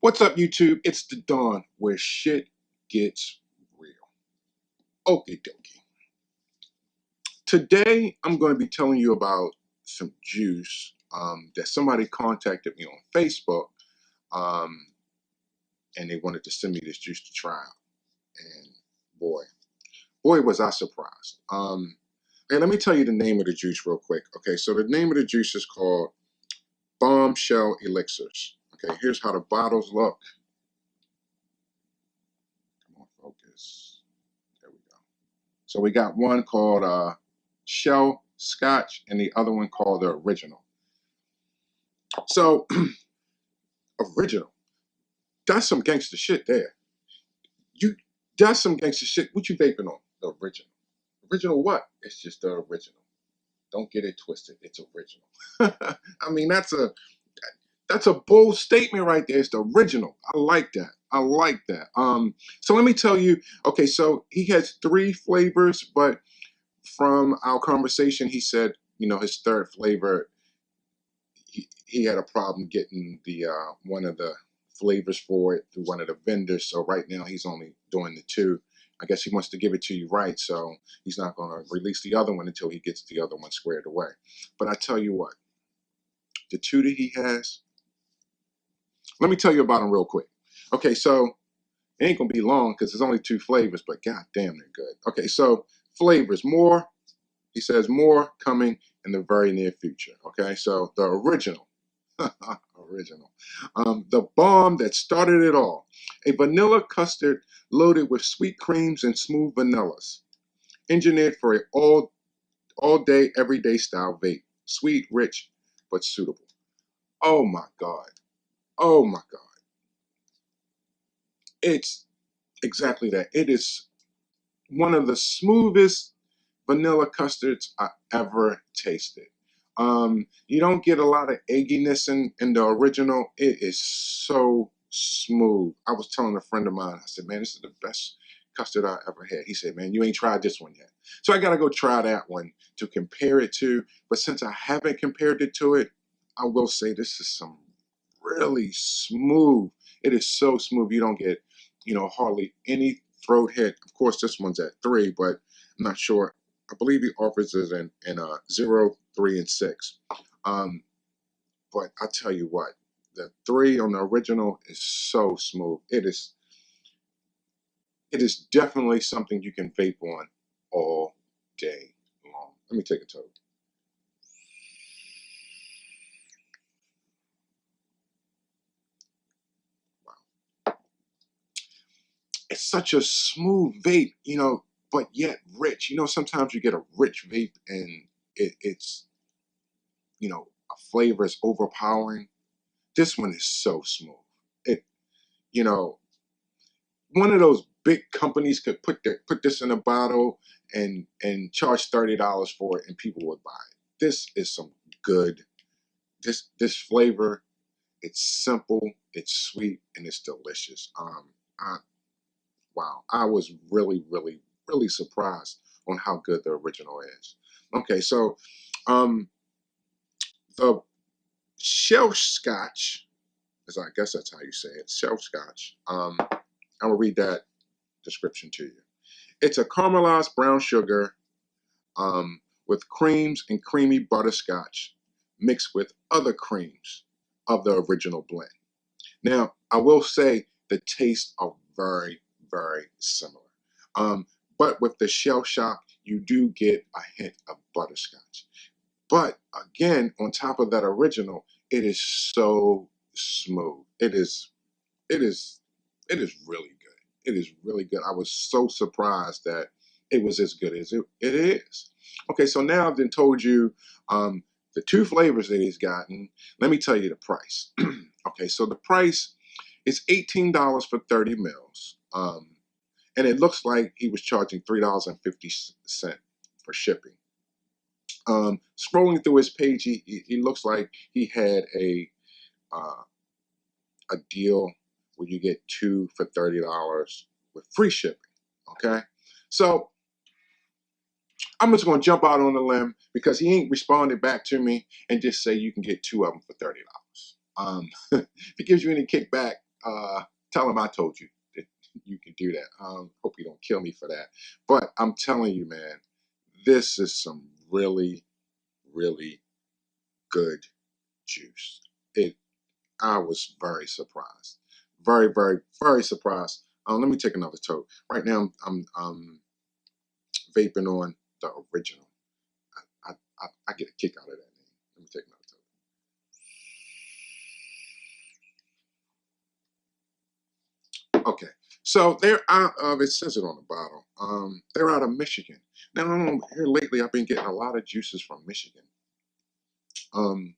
What's up, YouTube? It's the Dawn, where shit gets real. Okie dokie. Today, I'm going to be telling you about some juice that somebody contacted me on Facebook, and they wanted to send me this juice to try out. And boy, was I surprised. Hey, let me tell you the name of the juice real quick. Okay, so the name of the juice is called Bombshell E-Lixirs. Okay, here's how the bottles look. Focus. There we go. So we got one called Shell Scotch and the other one called the Original. So, Original. That's some gangster shit there. That's some gangster shit. What you vaping on? The Original. Original what? It's just the Original. Don't get it twisted. It's original. I mean, that's a bold statement right there. It's the Original. I like that. I like that. So let me tell you, okay, so he has 3 flavors, but from our conversation, he said, you know, his third flavor, he had a problem getting the one of the flavors for it through one of the vendors. So right now he's only doing the 2. I guess he wants to give it to you right, so he's not going to release the other one until he gets the other one squared away. But I tell you what, the 2 that he has, let me tell you about them real quick. Okay, so it ain't gonna be long because there's only 2 flavors, but god damn, they're good. Okay, so flavors, more, he says more coming in the very near future. Okay, so the Original, original, the bomb that started it all, a vanilla custard loaded with sweet creams and smooth vanillas, engineered for an all day, everyday style vape, sweet, rich, but suitable. Oh my god, oh my god. It's exactly that. It is one of the smoothest vanilla custards I ever tasted. You don't get a lot of egginess in the Original. It is so smooth. I was telling a friend of mine, I said, man, this is the best custard I ever had. He said, man, you ain't tried this one yet. So I got to go try that one to compare it to. But since I haven't compared it to it, I will say this is some really smooth. It is so smooth. You don't get, you know, hardly any throat hit. Of course, this one's at 3, but I'm not sure. I believe he offers it in 0, 3, and 6. But I tell you what, the 3 on the Original is so smooth. It is definitely something you can vape on all day long. Let me take a toke. Wow. It's such a smooth vape, you know, but yet rich. You know, sometimes you get a rich vape and it's, you know, a flavor is overpowering. This one is so smooth. It, you know, one of those big companies could put this in a bottle and charge $30 for it, and people would buy it. This is some good. This flavor, it's simple, it's sweet, and it's delicious. Wow, I was really, really, really surprised on how good the Original is. Okay, so the Shell Scotch, as I guess that's how you say it, Shell Scotch. I will read that description to you. It's a caramelized brown sugar with creams and creamy butterscotch mixed with other creams of the Original blend. Now, I will say the tastes are very, very similar. But with the Shell Shock, you do get a hint of butterscotch. But again, on top of that Original, it is so smooth. It is really good. It is really good. I was so surprised that it was as good as it is. Okay, so now I've then told you the 2 flavors that he's gotten. Let me tell you the price. Okay, so the price is $18 for 30 mils. And it looks like he was charging $3.50 for shipping. Scrolling through his page, he looks like he had a deal where you get 2 for $30 with free shipping. Okay, so I'm just going to jump out on a limb because he ain't responded back to me and just say you can get 2 of them for $30. If he gives you any kickback, tell him I told you that you can do that. Hope you don't kill me for that. But I'm telling you, man, this is some really, really good juice. I was very surprised. Very, very, very surprised. Let me take another toke. Right now, I'm vaping on the original. I get a kick out of that name. Let me take another toke. Okay, so they're out of, it says it on the bottle. They're out of Michigan. Now, here lately, I've been getting a lot of juices from Michigan. I'm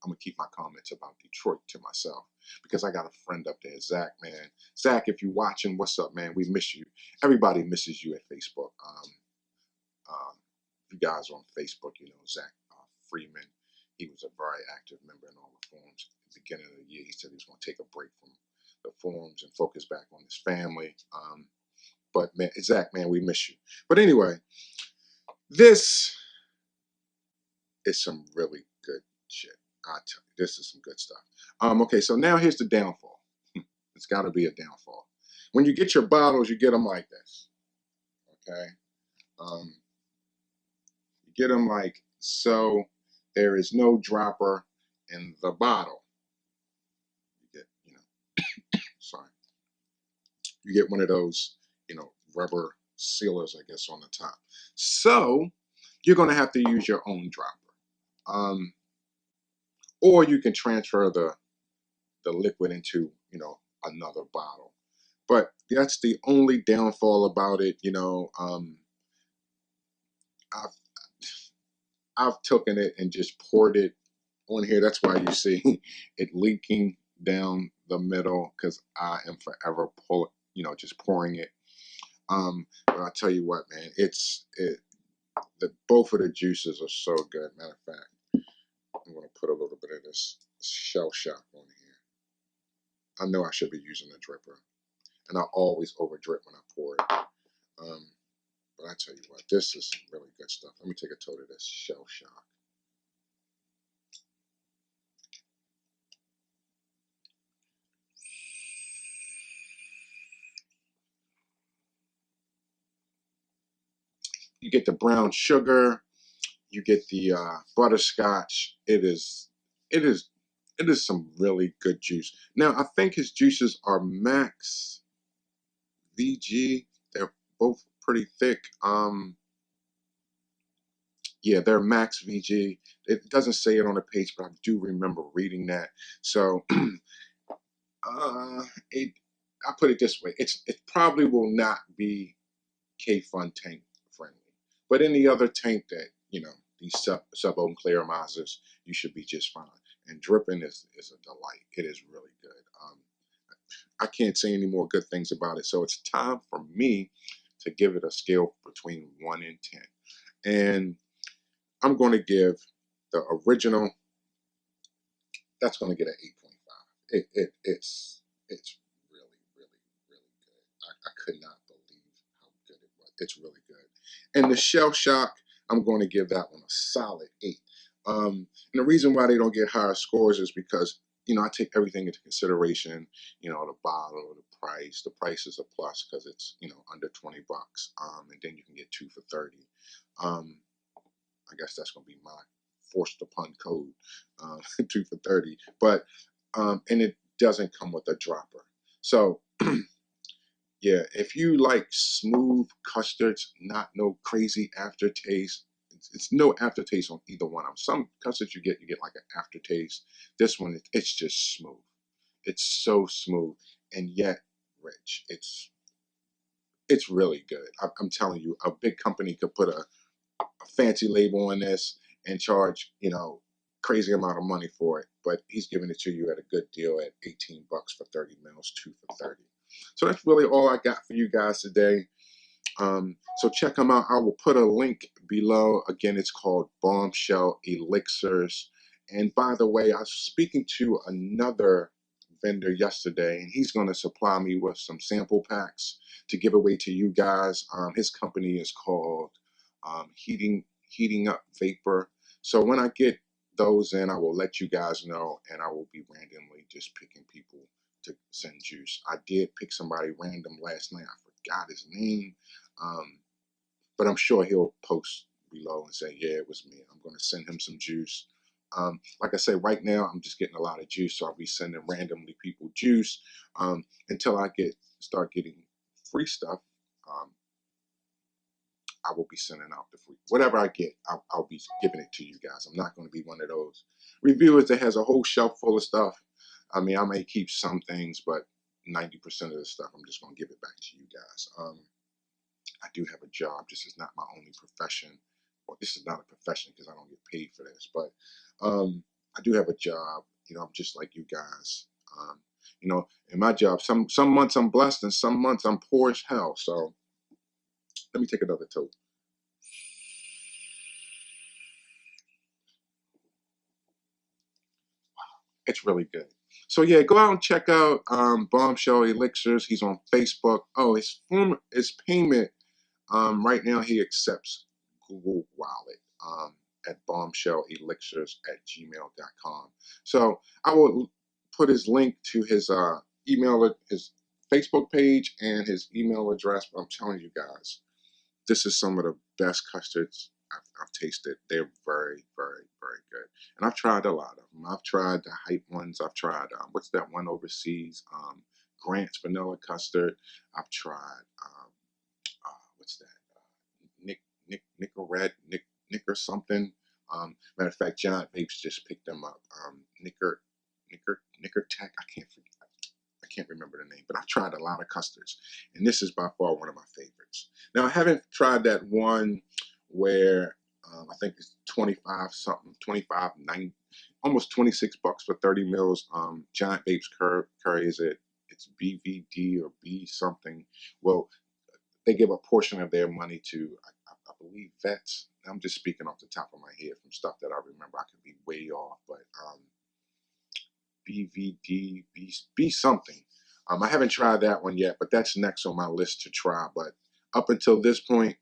gonna keep my comments about Detroit to myself because I got a friend up there, Zach, man. Zach, if you're watching, what's up, man? We miss you. Everybody misses you at Facebook. You guys on Facebook, you know, Zach Freeman. He was a very active member in all the forums. At the beginning of the year, he said he was going to take a break from the forums and focus back on his family. But man, Zach, man, we miss you. But anyway, this is some really good shit. I tell you, this is some good stuff. Okay, so now here's the downfall. It's got to be a downfall. When you get your bottles, you get them like this. Okay. You get them like so. There is no dropper in the bottle. You get, sorry. You get one of those, rubber sealers, I guess, on the top. So you're going to have to use your own dropper. Or you can transfer the liquid into, another bottle. But that's the only downfall about it. I've taken it and just poured it on here. That's why you see it leaking down the middle, because I am forever just pouring it. But I tell you what, man, both of the juices are so good. Matter of fact, I'm gonna put a little bit of this Shell Shock on here. I know I should be using a dripper, and I always over drip when I pour it. But I tell you what, this is some really good stuff. Let me take a tote of this Shell Shock. You get the brown sugar, you get the butterscotch. It is some really good juice. Now I think his juices are max VG. They're both pretty thick. Yeah, they're max VG. It doesn't say it on the page, but I do remember reading that. So I put it this way: it probably will not be K-Fun tank friendly, but any other tank that these sub-ohm clearizers, you should be just fine. And dripping is a delight. It is really good. I can't say any more good things about it. So it's time for me to give it a scale between 1 and 10, and I'm going to give the original. That's going to get an 8.5. It's really, really, really good. I could not believe how good it was. It's really good. And the Shell Shock, I'm going to give that one a solid 8. And the reason why they don't get higher scores is because, I take everything into consideration, the bottle, the price. The price is a plus because it's, under 20 bucks. And then you can get 2 for 30. I guess that's going to be my forced upon code, 2 for 30. But, and it doesn't come with a dropper. So, yeah, if you like smooth custards, not no crazy aftertaste, it's no aftertaste on either one of them. Some custards you get like an aftertaste. This one, it's just smooth. It's so smooth and yet rich. It's really good. I'm telling you, a big company could put a fancy label on this and charge, crazy amount of money for it. But he's giving it to you at a good deal at 18 bucks for 30 mils, 2 for 30. So that's really all I got for you guys today. So check them out. I will put a link below. Again, it's called Bombshell E-Lixirs. And by the way, I was speaking to another vendor yesterday, and he's going to supply me with some sample packs to give away to you guys. His company is called Heating Up Vapor. So when I get those in, I will let you guys know, and I will be randomly just picking people to send juice. I did pick somebody random last night. I forgot his name, but I'm sure he'll post below and say, yeah, it was me. I'm going to send him some juice. Like I said, right now I'm just getting a lot of juice, so I'll be sending randomly people juice until I start getting free stuff. I will be sending out the free whatever I get. I'll be giving it to you guys. I'm not going to be one of those reviewers that has a whole shelf full of stuff. I mean, I may keep some things, but 90% of the stuff I'm just going to give it back to you guys. I do have a job. This is not my only profession. Well, this is not a profession because I don't get paid for this, but I do have a job. You know, I'm just like you guys. You know, in my job, some months I'm blessed and some months I'm poor as hell. So let me take another toke. It's really good. So yeah, go out and check out Bombshell E-Lixirs. He's on Facebook. Oh, his payment right now he accepts Google Wallet at bombshellelixirs@gmail.com. So I will put his link to his email, his Facebook page, and his email address. But I'm telling you guys, this is some of the best custards I've tasted. They're very, very, very good. And I've tried a lot of them. I've tried the hype ones. I've tried, what's that one overseas? Grant's vanilla custard. I've tried, what's that? Nick or something. Matter of fact, John Vapes just picked them up. Nicker Tech. I can't remember the name, but I've tried a lot of custards, and this is by far one of my favorites. Now, I haven't tried that one where I think it's 25 something, 25.90, almost 26 bucks for 30 mils. Giant Vapes Curry, it's BVD or B something. Well, they give a portion of their money to, I believe, vets. I'm just speaking off the top of my head from stuff that I remember. I could be way off, but BVD, B something. I haven't tried that one yet, but that's next on my list to try. But up until this point,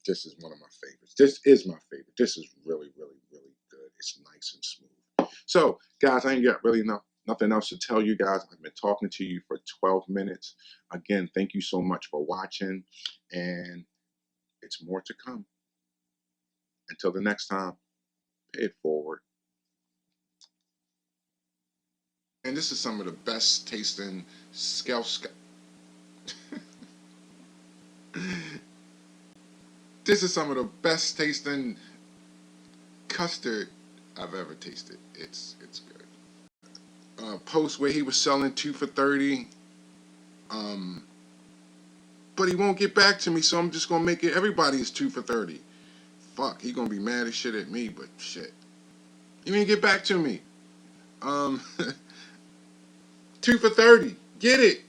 this is one of my favorites. This is my favorite. This is really, really, really good. It's nice and smooth. So, guys, I ain't got really nothing else to tell you guys. I've been talking to you for 12 minutes. Again, thank you so much for watching, and it's more to come. Until the next time, pay it forward. And this is some of the best tasting this is some of the best tasting custard I've ever tasted. It's good. Post where he was selling 2 for $30. But he won't get back to me, so I'm just gonna make it everybody is 2 for $30. Fuck, he gonna be mad as shit at me, but shit. He didn't get back to me. 2 for $30. Get it.